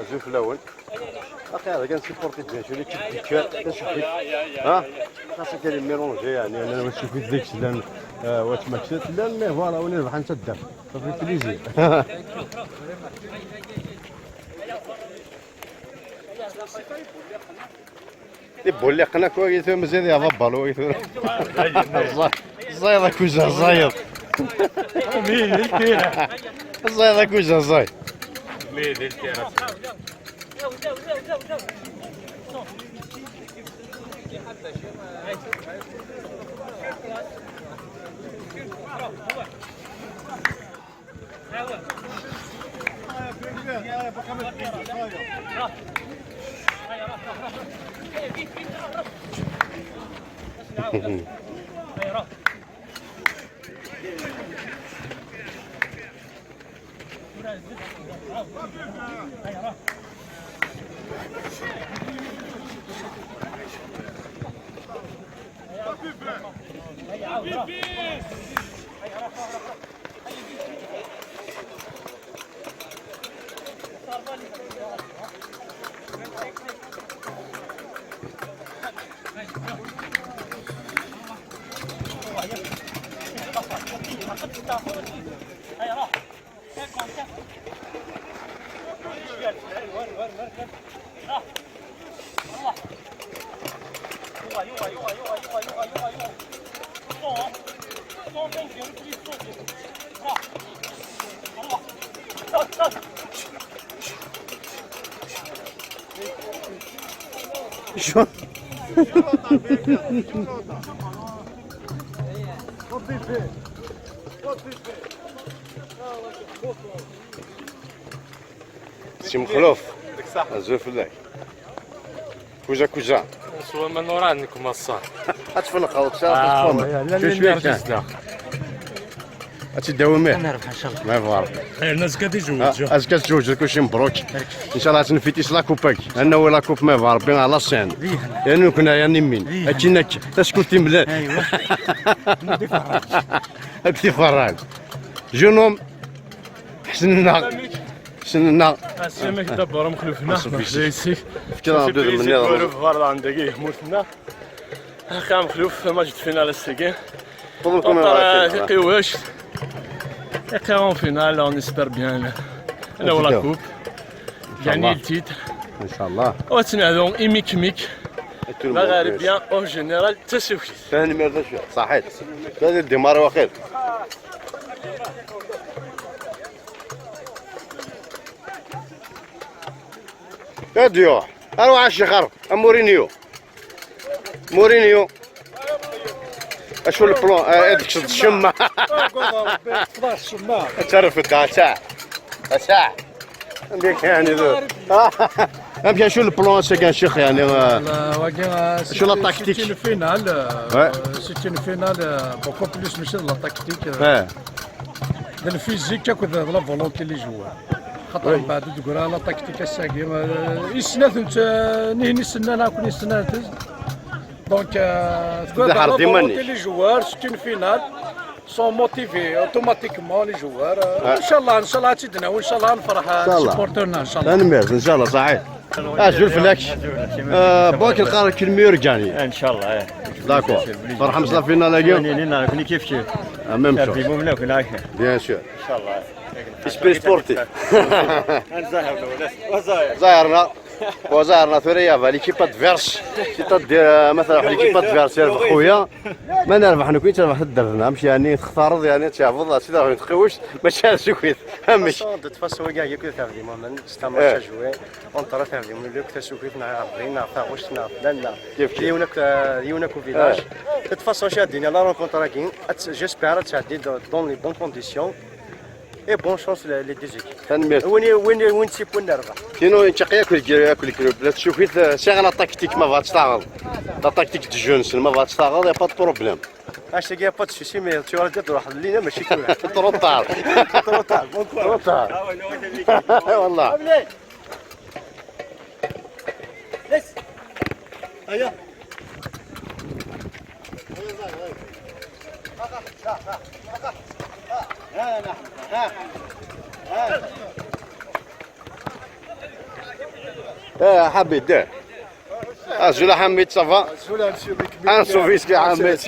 اشوف الاول اخي هذا كنسيبورتي الجيش اللي كنشوف ها خاصك دير الميرونجي يعني انا واش شوفيت ديك الشيء واش ما كشفت لا مي فوالا ولي ربح انت الدم صافي بليزير يبول لي قنا كويس مزيان يا بالو زايد كوجا زايد مين الكيرة زايد كوجا زايد مين الكيرة شو سي مخلوف ديك صح زوف الله كوجا كوجا سوا من ورانكم الصار اتفنق او تشاف شو كان اتداومي نربح ان شاء الله. ما يفارق الناس كتجوج اسكا تجوج كلشي مبروك ان شاء الله تنفيتيش لا كوباك انا ولا كوب ما يفارق بين على الصين يعني كنا يعني مين اكينك تسكتي مليح ايوا اكتي فراغ جنوم حسننا حسننا السمك دبر مخلوفنا ليسي فكرة بدو مني فار عندك موتنا اخا مخلوف ما جيت فينا السكين طولكم واش en finale, on espère bien la coupe, gagner le titre. Inch'Allah. وتنادون إيميك ميك مغاربيا أو جنرال تسوكي. ثاني مرة شو صحيت. هذا الدمار واخير. يا ديوح أروح الشخر مورينيو مورينيو اشو البلون هذيك شد الشمه تعرف الداتا ساعة بيك يعني امشي شو البلون سكان شيخ يعني شو لا تاكتيك سيتي فينال سيتي فينال بوكو بلوس ماشي لا تاكتيك الفيزيك كود لا فولونتي لي جوار خاطر من بعد تقول لا تاكتيك الساقي يسنات نهني سنانا كوني سنات دونك les joueurs c'est une finale sont motivés automatiquement les joueurs ان شاء الله تدنا وان شاء الله نفرح سبورترنا ان شاء الله نمير ان شاء الله صحيح اجل فلاكش بوك القرار كلمير جاني ان شاء الله داكور فرح مسلا فينا لاقيو كوني كيف كيف ميم شو بيان سور ان شاء الله اسبري سبورتي زاهر وزارنا ثريا ليكيب ادفيرس كي تدير مثلا ليكيب ادفيرس يربح خويا ما نربح انا كنت نربح درنا ماشي يعني تختارض يعني تحفظ سي دابا تخوش ماشي سكويت همش de toute façon كاع ياكل تاع دي مومن ستا ماتش جوي اون طرا تاع دي مليك تاع سكويت مع عربين نعرف واش نعرف كيف يونك فيلاج de toute façon شادين لا رونكونتر كاين جيسبير تعدي دون لي بون كونديسيون اي بون شونس لي دي زيكيب تنمير وين تيبو نربح كاينو يتقي ياكل كروب لا تشوفيت سي لا تاكتيك ما فاتش تاغل لا تاكتيك دو جونس ما فاتش تاغل يا با دو بروبليم اش كاع با تشوسي مي تو راه تروح لينا ماشي كل تروطار تروطار تروطار والله هيا ها حبيت ده زولا حميد صافا انسوفيسكي حميد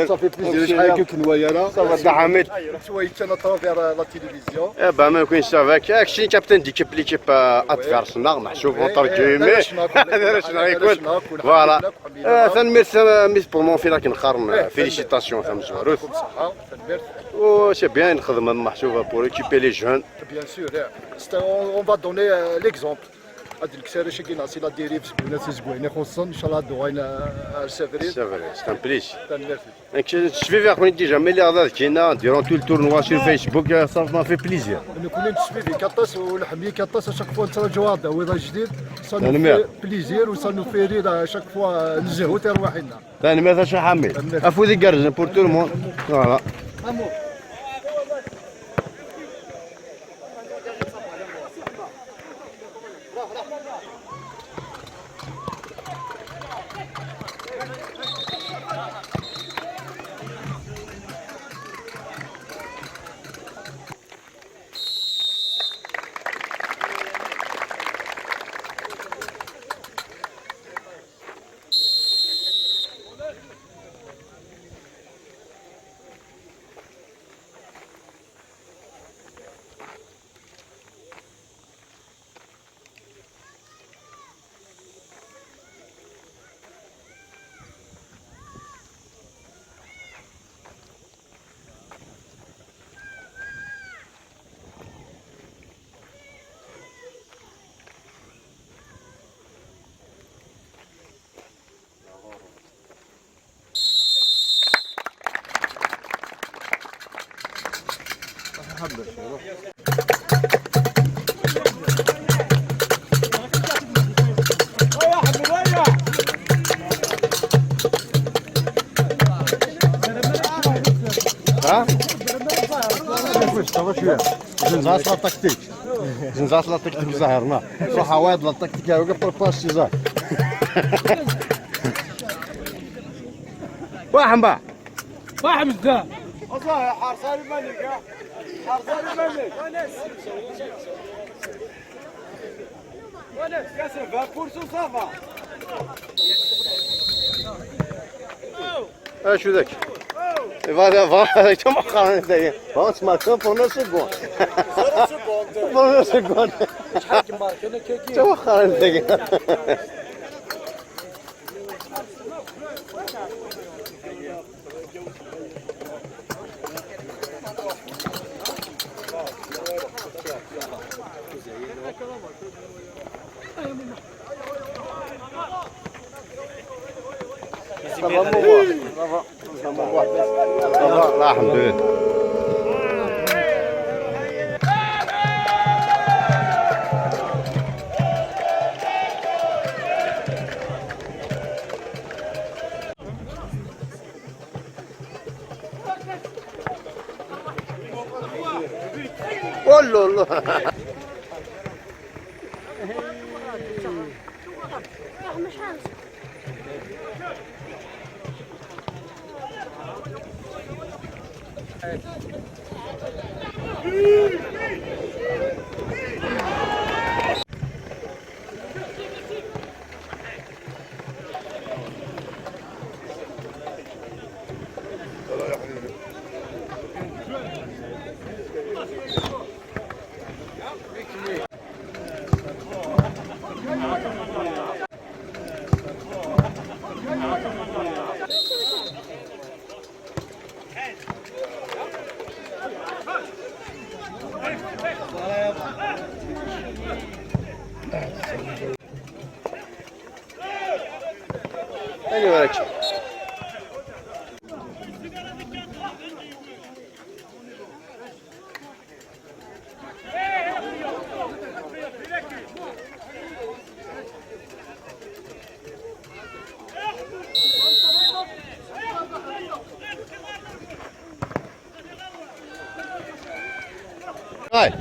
صافي بليزير شحال كنت نوايا صافا دا حميد شويه انا طرافير لا تيليفزيون با ما يكونش صافا كاكشي كابتن ديكيب ليكيب ادفيرسنا محسوب وترجمي هذا شنو غيكون فوالا ثاني بور في راك نخرم فيليسيتاسيون ثم زوروث و سي بيان نخدم محسوبه بور ايكيبي لي جون بيان سور اون فا دوني ليكزومبل هاد الكساره شي كينعطي لا ديريف زبونات زوينه خصوصا ان شاء الله دوينا سافرين سي فري سي ان بليس تنمرتي تشفي فيك جامي اللي غادا كاينه ديرون تو التورنوا سور فيسبوك صافي ما في بليزير نكون نتشفي في كاطاس والحميه كاطاس اشاك فوا نتراجعوا هذا وضع جديد تنمير. صانو بليزير وصانو فيري اشاك فوا نزهو ترواحنا ثاني ماذا شي حميد افوذي كارجن بور تو المون فوالا ها؟ شويه زنزات لا تكتيك زنزات لا تكتيك زهرنا صح واحد لا تكتيك يا وقف برباس زهر واحد بقى واحد مزدان والله حرصان الملك حرصان الملك ونس كسب بورسو صافا شو ذاك فا كم مؤخرا انت فاس ماركون بور نو سكوند بور نو سكوند شحال كماركنا كاكي كم مؤخرا انت لا الحمد لله والله أيوة لك هاي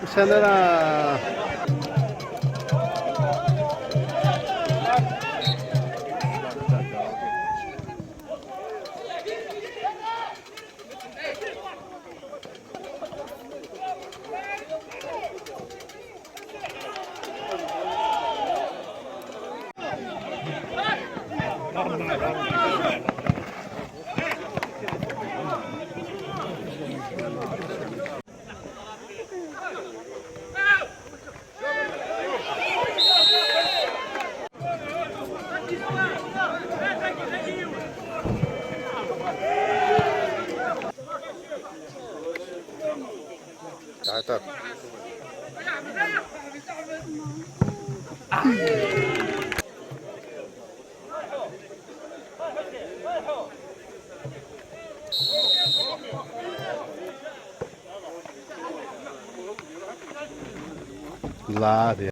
السنه راه تعال لا دي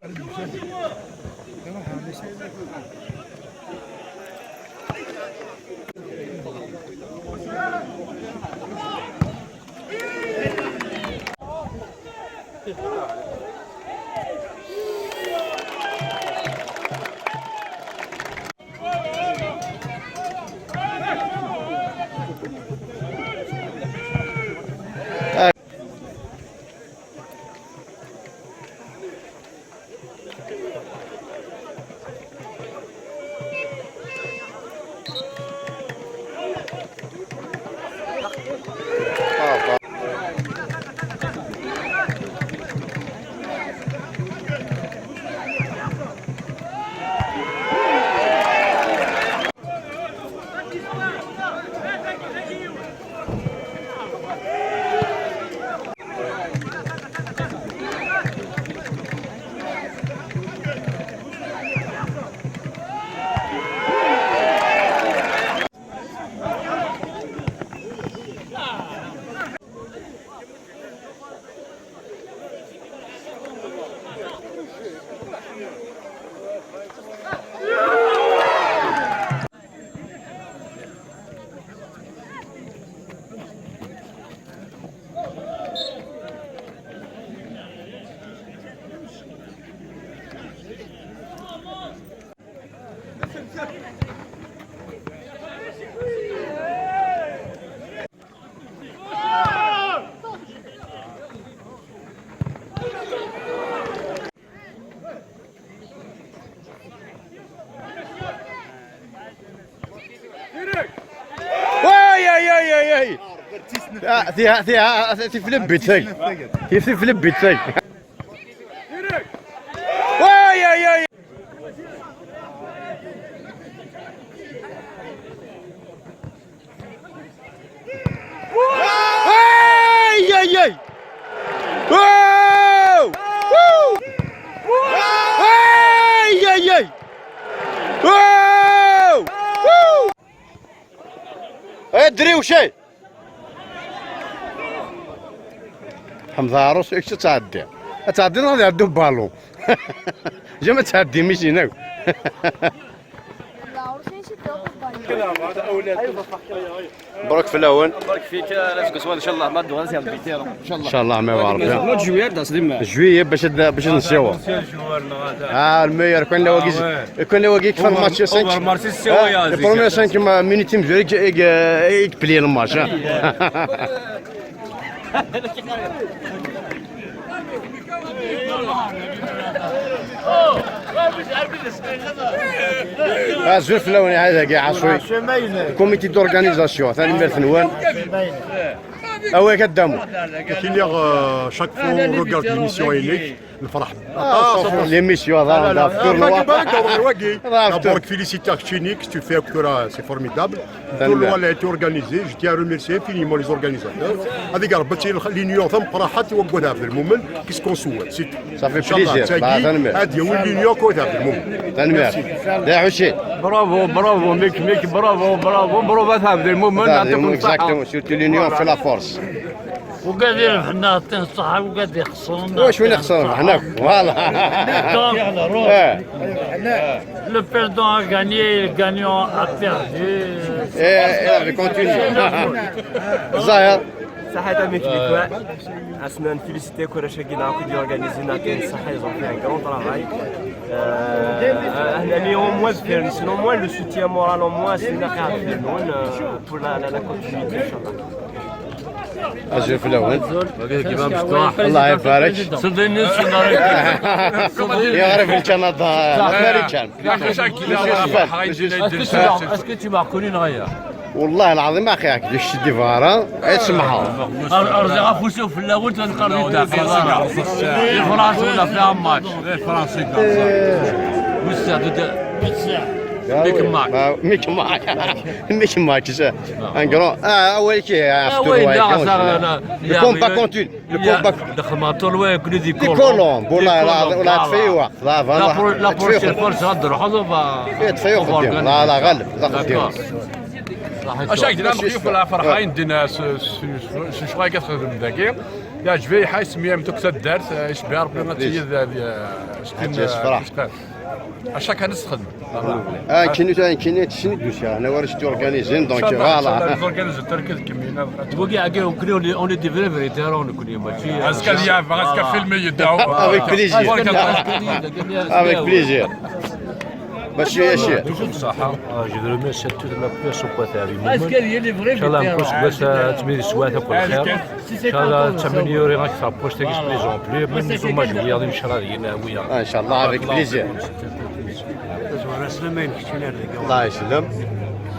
فيها في فليب تاي في فليب تاي واي اي اي اي اي اي واو اي اي اي واو ادري وشي حمزه عروس ايش تعدي غادي عندو بالو جا ما تعدي ماشي هناك برك في الاول بارك فيك لا تقصوا ان شاء الله ما دوز يا بيتيرو ان شاء الله ان شاء الله ما يعرف ما جوير داس ديما جويه باش نسيو المير كون واقي في الماتش 5 البروميير 5 مينيت مزوري يقبلي الماتش زوج الاولاني هذا كاع عصوي كوميتي دورغانيزاسيون ثاني مرثنوان هو كدامو chaque fois on regarde l'émission Elec نفرح l'émission لا d'abord féliciter Archenik tu fais que c'est formidable tout le monde a été organisé je tiens à remercier infiniment les organisateurs هذيك ربطتي l'union ثم فرحت وقودها في المومن كيس كون سوات ça fait plaisir هذه هو l'union كودها في المومن تنمير يا حسين برافو ميك برافو تاع المومن يعطيكم الصحة سورتو l'union في لا فورس وقاعدين حنا تنصح وقاعد يخصون واش وين يخسرون حناك فوالا Le perdant a gagné, le gagnant a perdu. et continue ظاهر صحة avec les quoi. Asnan féliciter Kouracha Guina qui a organisé notre صحة, ils ont fait un grand travail. Au moins sinon moi le soutien moral au moins c'est pour la continuité inchallah. اجي في الاول الله يبارك صدقني يعرف الكندا الامريكان اسكو tu m'as reconnu نغير والله العظيم اخي هاك دوش ديفارا اسمعوا ارجع فوسو في الاول تنقرب تاع فرنسا ولا فيها ماتش فرنسا ميك ماك انقرو اول كي le combat continue le combat دخل طول وين دي كولوم ولا تفيوق لا بروشين فورس هضر حظوظ تفيوق قدام لا غلب لا قدام اشاك دينا نخيف ولا فرحين دينا شويه كتخدم ذاكي يا جبي حيس ميام تكسد دارت اشبار بلا تيذ فرح اشاك نستخدم كاين تشني دوش انا ورش تورغانيزين دونك فوالا تورغانيز تركز كمينا تبغي اجي اون دي فري تيرون كل ماشي اسكا يا اسكا فيلم يدعو افيك بليزير افيك بليزير باش شي صحه je veux remercier toute la presse au côté avec moi. اسكو هي لي فري ان شاء الله نكون بس تميل سوات كل خير. ان شاء الله تمنيوري اكثر بوست اكسبليزون بلي من زوما جويا ان شاء الله هنا ويا. ان شاء الله افيك بليزير. الله يسلم.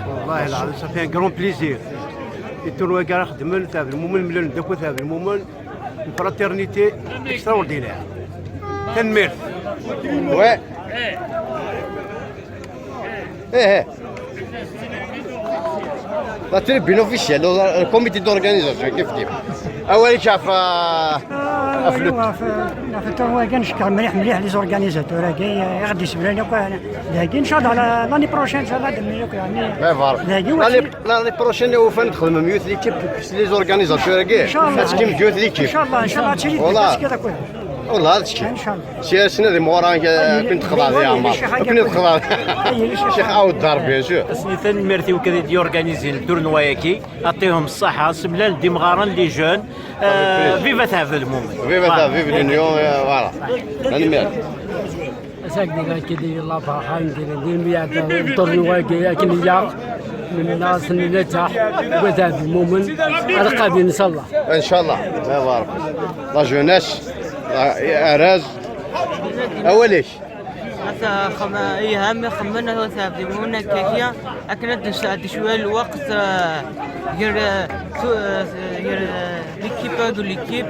والله العظيم صافي ان كرون بليزير. التورنوا كاع خدمنا تاع المومن مليون داكو تاع المومن الفراتيرنيتي اكسترا اوردينير. تنمير. وي. ايه لا تربين اوفيسيال الكوميتي دورغانيزاسيون كيف اول شاف افلوت في التورنوا كنشكر مليح لي زورغانيزاتور كاع غادي يسبلوا لنا داكي ان شاء الله لاني بروشين ان شاء الله دميوك يعني لاني بروشين هو فين ندخل ميوت ليكيب لي زورغانيزاتور كاع تسكيم جوت ليكيب ان شاء الله تشري كذا والله هذا الشيء سي سنه دي موران كنت خضع يا عمر كنت خضع شيخ عاود دار بيان سور سنيتان المرتي وكذا دي اورغانيزي التورنوا ياكي عطيهم الصحه سبلان دي مغارن لي جون فيفا تاع المومن فيفا لونيون فوالا انا ساكنين كيدير الله فرحان كيدير التورنوا ياكي من الناس اللي نجح وذهب المومن القادم ان شاء الله ان شاء الله الله يبارك لا جوناس اراز اوليش هذا هم خمنا هو ثابت مونا كيكيا اكنت نساعد شويه الوقت غير ليكيب دو ليكيب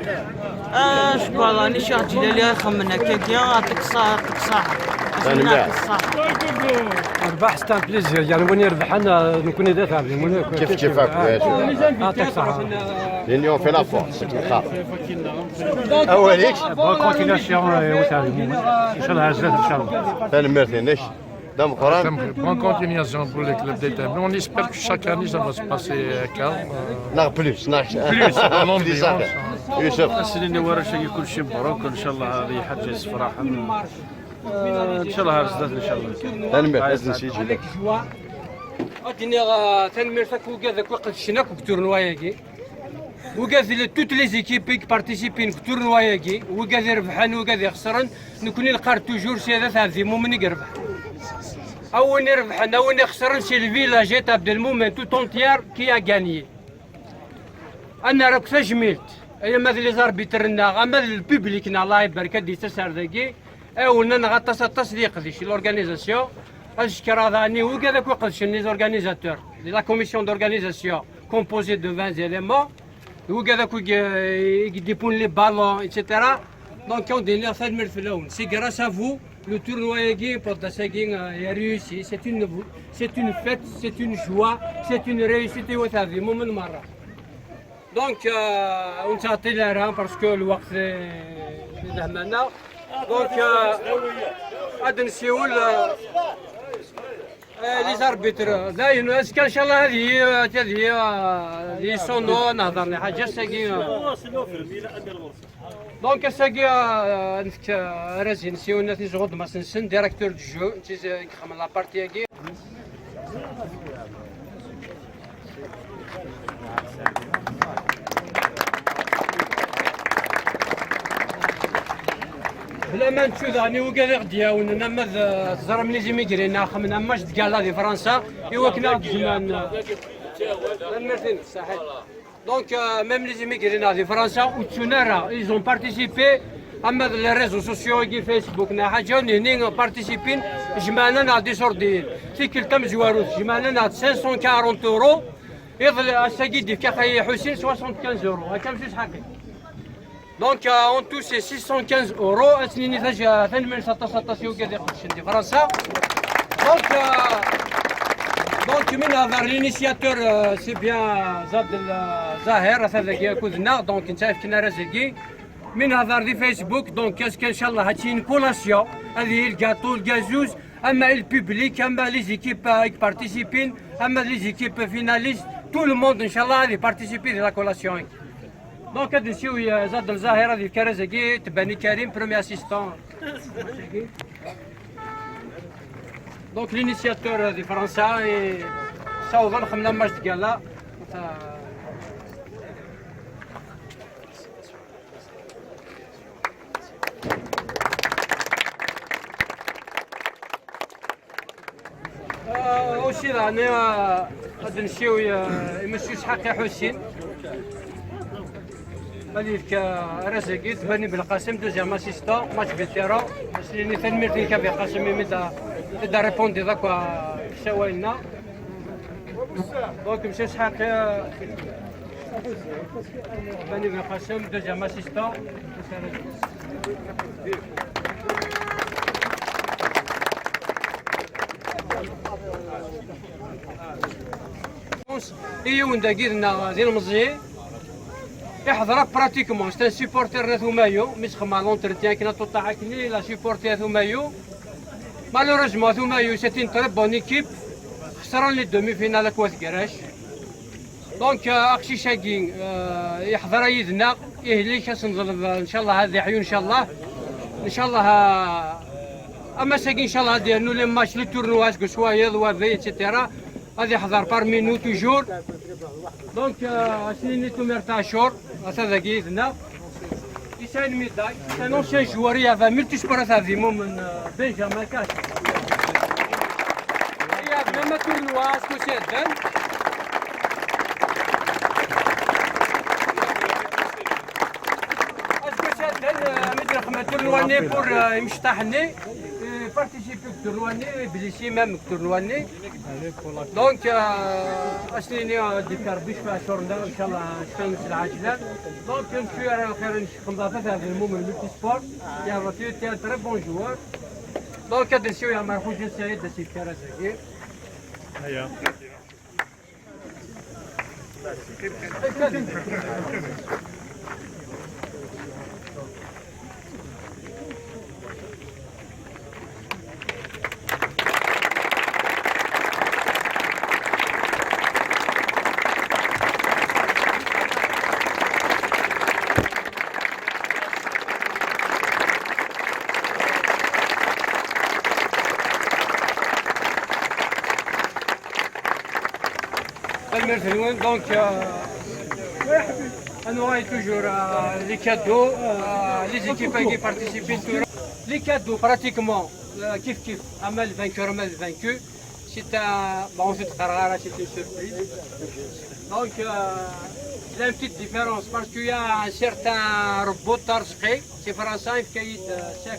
شكرا الله نشاط جلالي خمنا كيكيا تقصى ربح ستان بليزير يعني وين يربح انا نكون اذا ثابت كيف يعطيك الصحه لينيون في لا فورس اوليك بون كونتيناسيون ان شاء الله عزات ان شاء الله ثاني مرتينش دام قران بون كونتيناسيون pour les clubs d'état on espère que chaque année ça va se passer calme لا بلوس يوسف السنين ورا شيء كل شيء مبروك ان شاء الله هذه حاجه فرحه ان شاء الله هرزات ان شاء الله تنمير لازم شي يجي اديني تنمير تاكو كذاك وقت شناك التورنوا ياكي وكاذ توت لي زيكيب كي بارتيسيبين في التورنوا ياكي وكاذ ربحان وكاذ يخسرن نكون نلقى توجور سي هذا تاع من يربح او نربحن او نخسرن سي الفيلاج تاع المومن تو طونتيير كي ا غانيي انا راك تجميلت اي ماذا لي زاربيترنا اما البوبليكنا الله يبارك دي تسار ذاكي او نغطس التصديق دي لورغانيزاسيون اشكر هذاني وكذاك وقت لي زورغانيزاتور لا كوميسيون دورغانيزاسيون composé de 20 éléments وكذاك يديبون لي بالون ايتترا دونك on donne ça de في الاول سي grâce à vous le tournoi يجي بوداساكين est réussi c'est une fête c'est une joie c'est une réussite وهذه مو من مره دونك ونعطي لها باسكو الوقت دهمنا دونك غادي نسيو لي زاربيتر داين اسكا ان شاء الله هذه لي سونو نهضر حاجه ساكي دونك ساكي نفك رازين سيونا تيزغد ما سنسن ديريكتور دو جو تيز خدم لا بارتي كي بلا ما نشوف راني وكذا دياون نما الزرم اللي زي ميغرينا خمنا ماش تقال في فرنسا ايوا كنا زمان مرتين صحيح دونك ميم لي زيميغرينا في فرنسا وتسونارا ils ont participé اما لي ريزو سوسيو كي فيسبوك نا حاجه هني بارتيسيبين جمعنا نا دي سوردين سيكل تم زواروس جمعنا نا 540 اورو يظل الساكيدي كاخي حسين 75 اورو هكا ماشي حقي دونك اون تو سي 615 اورو اسنيني ثاجا ثان من 16 كذا قدشن دي فرنسا دونك من هذا الانيسياتور سي بيان زاد الظاهر هذا كي كوزنا دونك انت كنا راسكي من هذا دي فيسبوك دونك كاسك ان شاء الله هاتشي كولاسيون هذه الكاطو الكازوز اما البوبليك اما لي زيكيب بارتيسيبين اما لي زيكيب فيناليست تو لو موند ان شاء الله هذه بارتيسيبي في لا كولاسيون دونك هذا نسيو زاد الظاهر هذه كرازكي تباني كريم برومي اسيستون دونك l'initiateur دي فرنسا صوغ خمنا ماش تقالا اوشي راني غادي نمشيو يمشيو شحال حسين هذيك راسكي تباني بالقاسم دوزيام اسيستون ماتش فيتيرون سيني تنميرتي كافي قاسم يمدا دا ريبوندي ذاك سوايلنا دونك مشى شحال باني بالقاسم دوزيام اسيستون ايون داكيرنا ديال المزي يحضر براتيكمون سي سيبورتير ناثو مايو مش خما لونترتيان كنا توطا كني لا سيبورتير ثو مايو مالوريزمون ثو مايو سيتي تري بون ايكيب خسران لي دومي فينال كواث كراش دونك اخشي شاكين يحضر يدنا يهلي كاس نظل ان شاء الله هذه حيون ان شاء الله اما ساكين ان شاء الله ديالو لي ماتش لي تورنواج كو شوايض وفي اتسيتيرا غادي يحضر بارمي نو توجور دونك سنيني توميرتا شور هذا كيدنا يساين ميداي ان اونسيان جوار يافا ملتيسبورات هذه من بنجامين كاش يا ما تورنوا اسكو سيدان اسكو سيدان مدير خما تورنواني بور يمشطحني participer au tournoi blessé même au tournoi donc اسنيني ديكار بيش في شورنا ان شاء الله شفنا العاجله دونك نمشيو على خير نضافه هذا المومن ملتي سبور يا روتيو تي تري بون جوار دونك نمشيو يا مرحوج سعيد داسي كراسكي هيا donc on aura toujours les cadeaux, les équipes qui participent, les cadeaux pratiquement kiff kiff, Amal vainqueur, Amal vaincu, c'est bon c'est une surprise. Donc il y a une petite différence parce qu'il y a un certain robot Tarsqi, c'est français qui a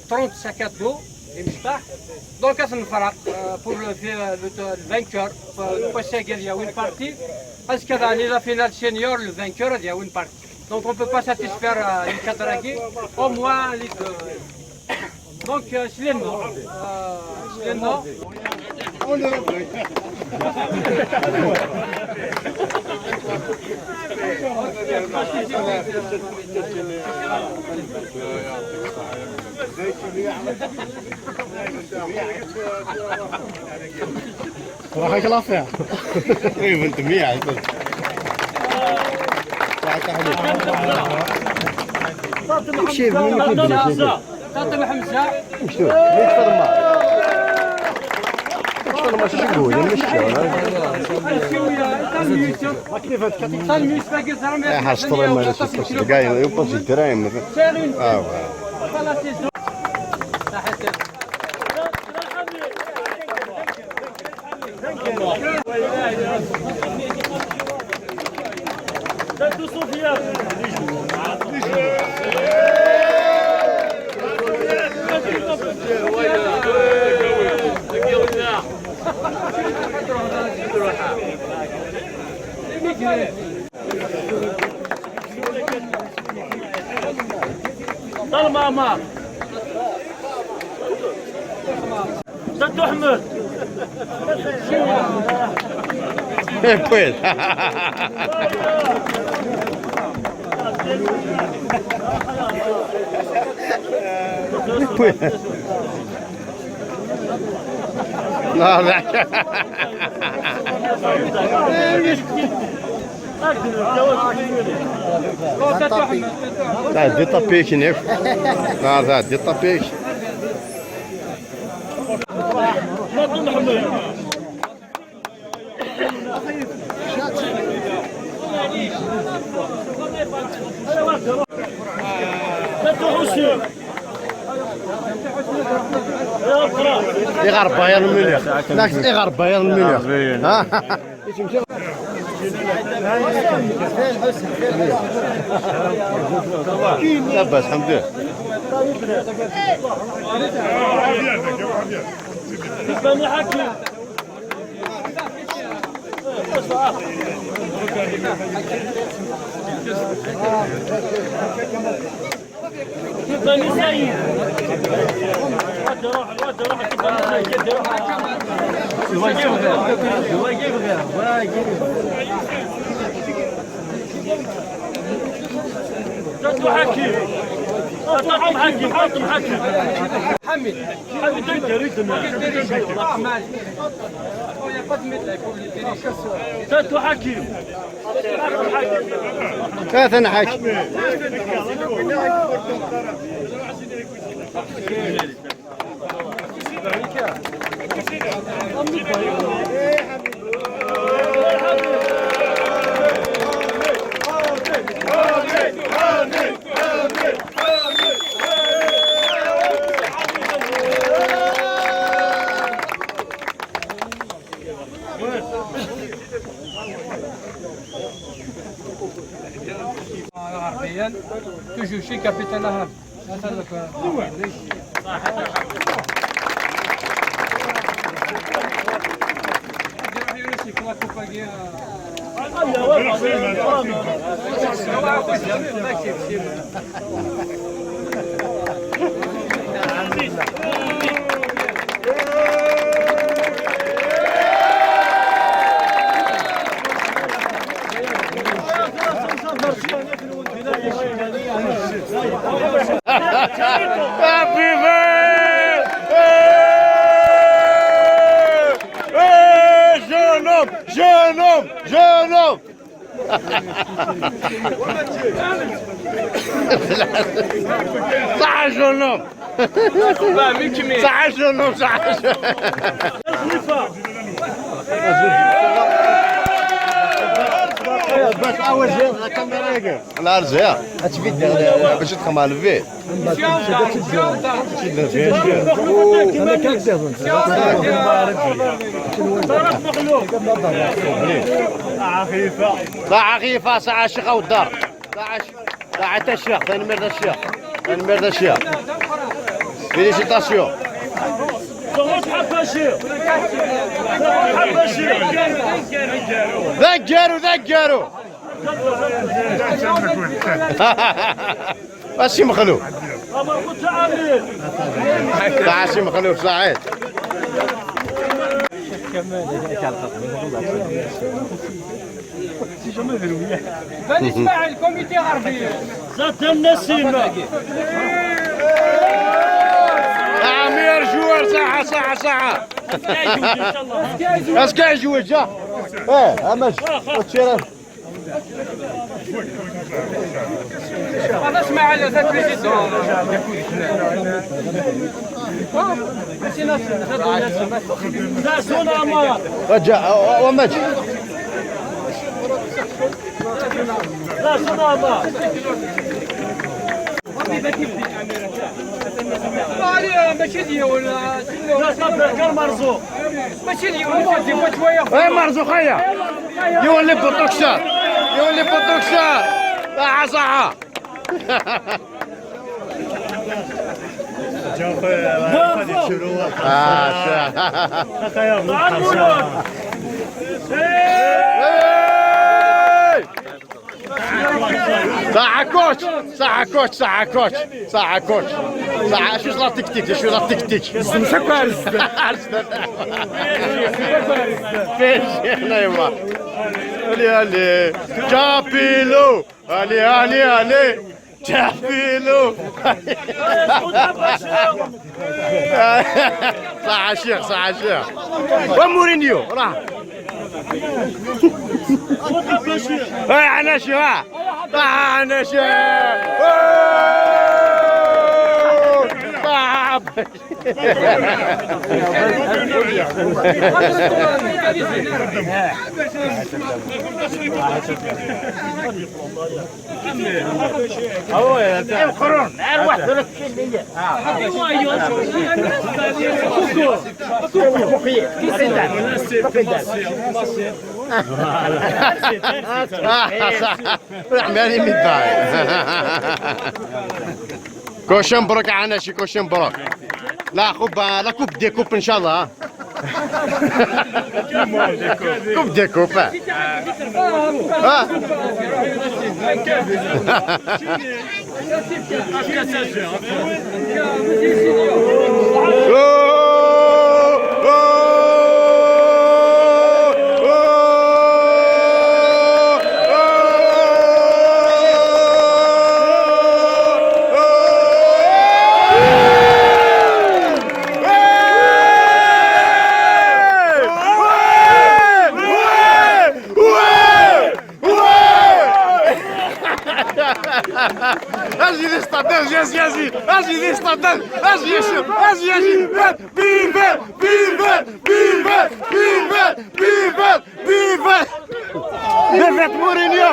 30 sacs à dos. Donc, pour le vainqueur, pour il y a une partie. Parce que dans la finale senior, le vainqueur, il y a une partie. Donc, on ne peut pas satisfaire les 4 équipes, au moins les 2. Donc, c'est les noms. راح يخلصها ايوه انت ميع فاطمه حمزه ماشي شكون ماشي حاجه ظلمة ما سدوا حمد كويس لا لا تعال دي طابيك هناك تعال دي طابيك يغرب بايرن ميونخ لاك يغرب بايرن ميونخ لاباس الحمد لله كيف نحكي غربيا توجو شي كابيتان هذا jeune homme صح jeune homme صح jeune homme صح باش اول شيء الكاميرا لا رجع تفيد باش تخمم على الفيد ساعة خفيفة ساعة شيخة والدار ساعة تاع الشيخ ثاني مرد الشيخ ثاني مرد الشيخ فيليسيتاسيون ذكروا ماشي مخلوف ماشي مخلوف سعيد فنسمع الكوميتي غربي زاد النسيمة عمير جوار ساعة اسكاي جوج جا امش وتشير اسمع على ذات بريزيدون رجع ومج ماشي ديال مرزوق ماشي ديال شويه مرزوق خيا يولي بوتوكسا يولي بوتوكسا صح صح صح كوتش صح كوتش صح كوتش صح كوتش صح شو لا تكتيك شو لا تكتيك فيش هنا يما علي علي كابيلو علي علي علي كابيلو صح الشيخ صح الشيخ ومورينيو راه عناشي ها عناشي عمالي متباعي كوشن بروك عناشي كوشن بروك لا كوب لا كوب دي كوب ان شاء الله كوب دي كوب اجي للستادر جازي اجي للستادر اجي يشرب اجي بيفت بيفت بيفت بيفت بيفت بيفت بيفت مورينيو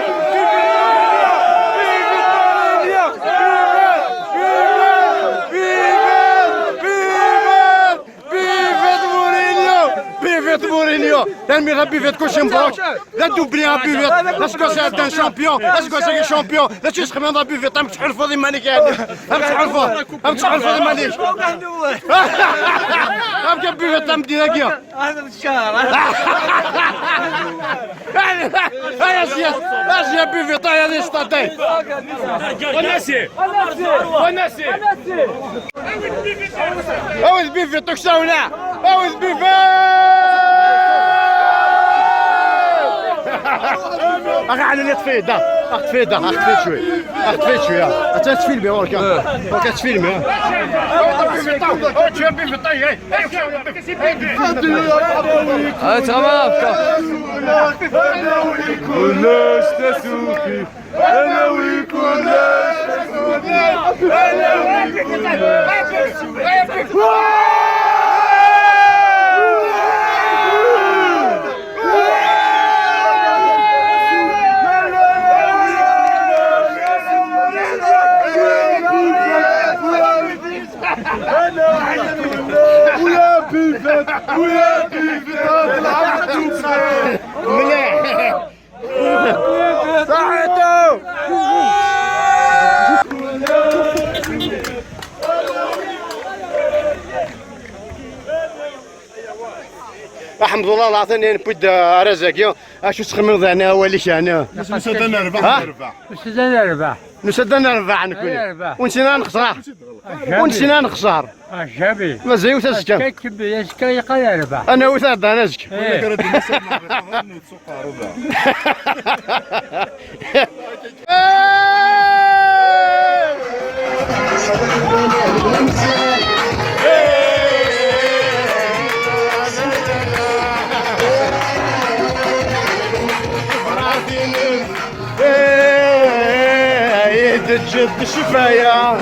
Mourinho, t'as buvette cochon broc, la doublé un buvette, est-ce que c'est un champion, est-ce que c'est un champion, là tu serais bien dans la buvette, un petit halfo des maniques, un petit halfo des maniques, un petit buvette, un petit naguia. Allez, un buvette, allez, stade. وناسي أوز بيفت تكسونا أوز بيفت أخي على اللي تفيد أخطفيد أخطفيد شوي أخطفيد شوي أنت تفيلمي وراك وراك تفيلمي تشوف بيفت طيب تمام كلاش تسوقي أنا وكلاش ويا بيفت ويا بيفت مليح صحتو الحمد لله العظيم نبود رزاقيو اشو تخمم ذانا ولي شانا نسدنا نربح نسدنا نربح نكون ونسينا نخسر ونسينا نخسر جابي مزيو تزكى يزكى يقال ربح انا وثاد انا زكى تجد الشفايا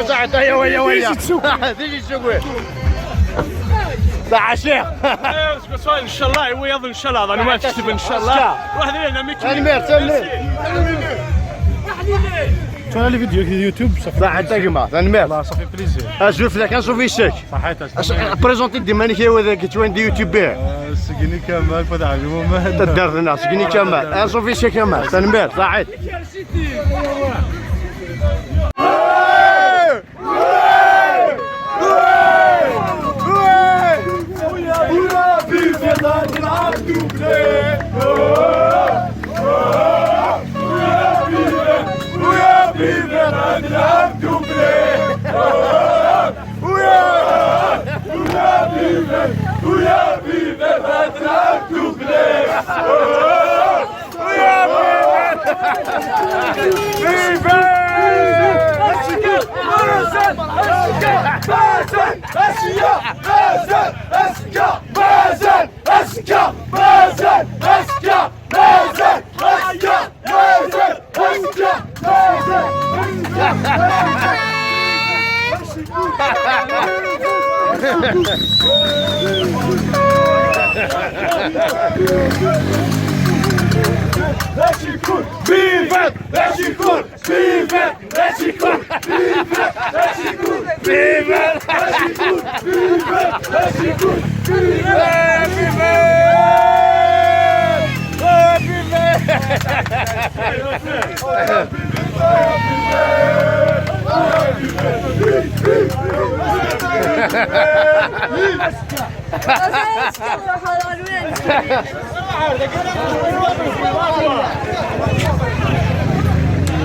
ساعدته يا ويا تيجي تسوق ساعة شيخ ان شاء الله يويض ان شاء الله انا ما تكتب ان شاء الله واحد لنا شنو لي فيديو في يوتيوب صافي ساعة جماعة ثاني صافي بليزير اشوف لك نشوف الشيك صحيت بريزونتي دي مانيكي وذاك توين دي يوتيوبر سقني كمال فدا عجبهم تدار لنا سقني كمال اشوف الشيك كمال ثاني صحيت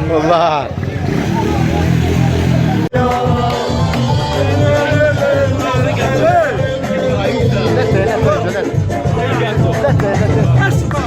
والله اسمع